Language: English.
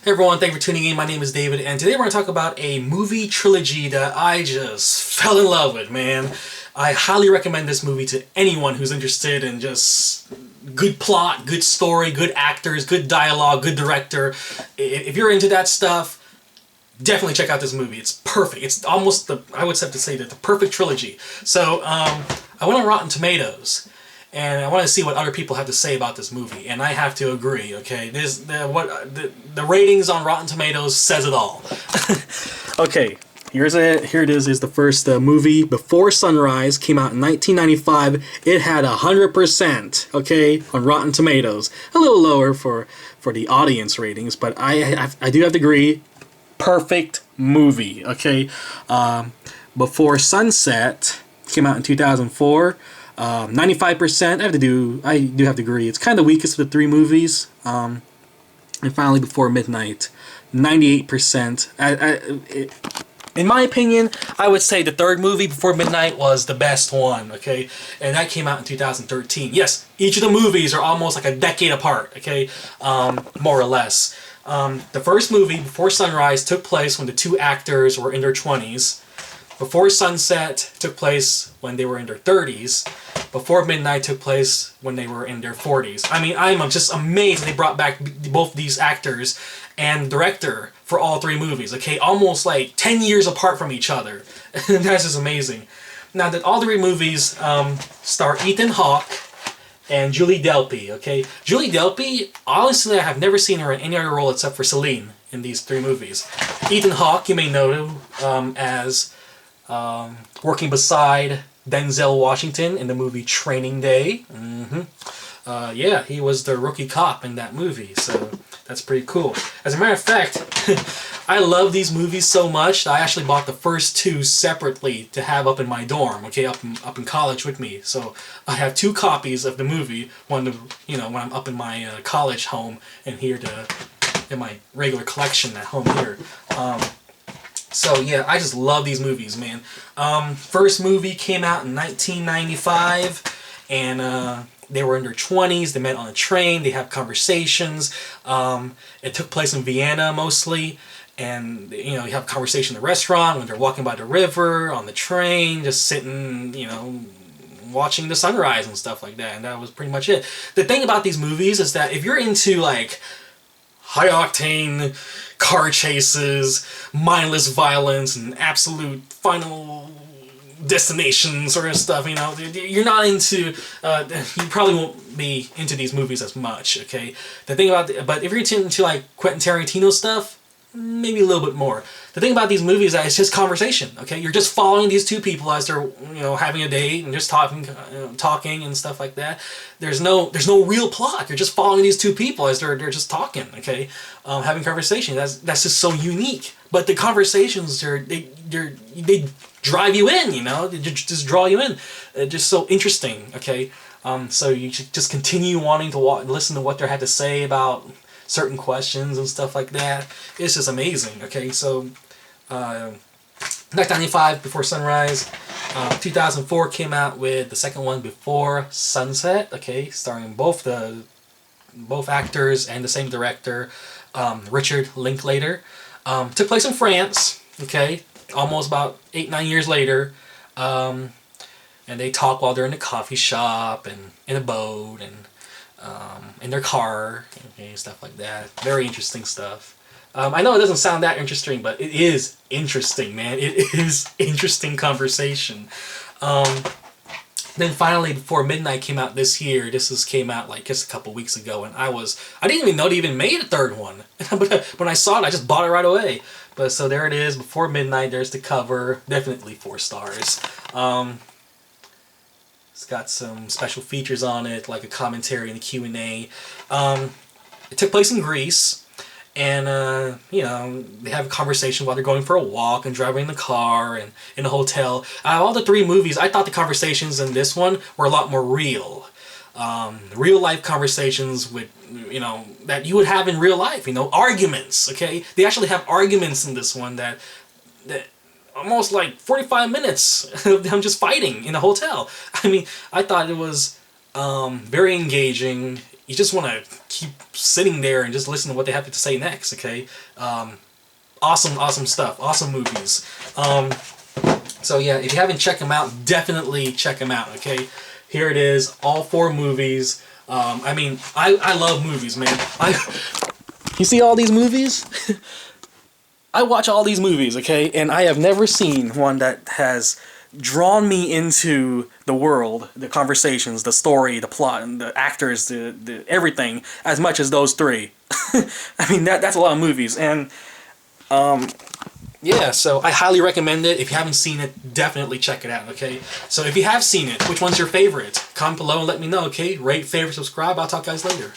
Hey everyone, thank you for tuning in. My name is David, and today we're going to talk about a movie trilogy that I just fell in love with, man. I highly recommend this movie to anyone who's interested in just good plot, good story, good actors, good dialogue, good director. If you're into that stuff, definitely check out this movie. It's perfect. It's almost I would have to say that the perfect trilogy. So, I went on Rotten Tomatoes, and I want to see what other people have to say about this movie, and I have to agree. Okay, the ratings on Rotten Tomatoes says it all. Okay, here it is. Is the first movie, Before Sunrise, came out in 1995. It had 100%. Okay, on Rotten Tomatoes, a little lower for the audience ratings, but I do have to agree. Perfect movie. Okay, Before Sunset came out in 2004. 95%. I do have to agree. It's kind of the weakest of the three movies. And finally, Before Midnight, 98%. In my opinion, I would say the third movie, Before Midnight, was the best one. Okay, and that came out in 2013. Yes, each of the movies are almost like a decade apart. Okay, more or less. The first movie, Before Sunrise, took place when the two actors were in their 20s. Before Sunset took place when they were in their 30s. Before Midnight took place when they were in their 40s. I mean, I'm just amazed they brought back both these actors and director for all three movies. Okay, almost like 10 years apart from each other. That's just amazing. Now, that all three movies star Ethan Hawke and Julie Delpy. Okay, Julie Delpy, honestly, I have never seen her in any other role except for Celine in these three movies. Ethan Hawke, you may know as working beside Denzel Washington in the movie Training Day. Yeah, he was the rookie cop in that movie, so that's pretty cool. As a matter of fact, I love these movies so much that I actually bought the first two separately to have up in my dorm, okay, up in college with me. So I have two copies of the movie, one to, when I'm up in my college home, and here in my regular collection at home here. So yeah, I just love these movies, man. First movie came out in 1995, and they were in their 20s. They met on a train. They have conversations. It took place in Vienna mostly, and you have a conversation in the restaurant when they're walking by the river, on the train, just sitting, watching the sunrise and stuff like that. And that was pretty much it. The thing about these movies is that if you're into like high-octane car chases, mindless violence, and absolute final destination sort of stuff, you're not into, you probably won't be into these movies as much, okay? The thing about, but if you're into like Quentin Tarantino stuff, maybe a little bit more. The thing about these movies is that it's just conversation, okay? You're just following these two people as they're, having a date and just talking and stuff like that. There's no real plot. You're just following these two people as they're just talking, okay? Having conversation. That's just so unique. But the conversations, they drive you in, they just draw you in. Just so interesting, okay? So you should just continue wanting to listen to what they had to say about certain questions and stuff like that. It's just amazing, okay? So, 1995, Before Sunrise. 2004 came out with the second one, Before Sunset, okay? Starring both actors and the same director, Richard Linklater. Took place in France, okay? Almost about 8-9 years later. And they talk while they're in the coffee shop and in a boat and in their car, okay, stuff like that. Very interesting stuff. I know it doesn't sound that interesting, but it is interesting, man. It is interesting conversation. Then finally, Before Midnight came out this year. Came out like just a couple weeks ago, and I didn't even know they even made a third one. But when I saw it, I just bought it right away. But so there it is, Before Midnight. There's the cover. Definitely 4 stars. It's got some special features on it, like a commentary and a Q&A. It took place in Greece, and they have a conversation while they're going for a walk and driving in the car and in a hotel. Out of all the 3 movies, I thought the conversations in this one were a lot more real. Real life conversations with, that you would have in real life, arguments, okay? They actually have arguments in this one that almost like 45 minutes of them just fighting in a hotel. I mean, I thought it was very engaging. you just want to keep sitting there and just listen to what they have to say next, okay? Awesome stuff. Awesome movies. So yeah, if you haven't checked them out, definitely check them out, okay? Here it is, all 4 movies. I mean, I love movies, man. You see all these movies? I watch all these movies, okay? And I have never seen one that has drawn me into the world, the conversations, the story, the plot, and the actors, the everything, as much as those 3. I mean, that's a lot of movies. And yeah, so I highly recommend it. If you haven't seen it, definitely check it out, okay? So if you have seen it, which one's your favorite? Comment below and let me know, okay? Rate, favorite, subscribe. I'll talk to you guys later.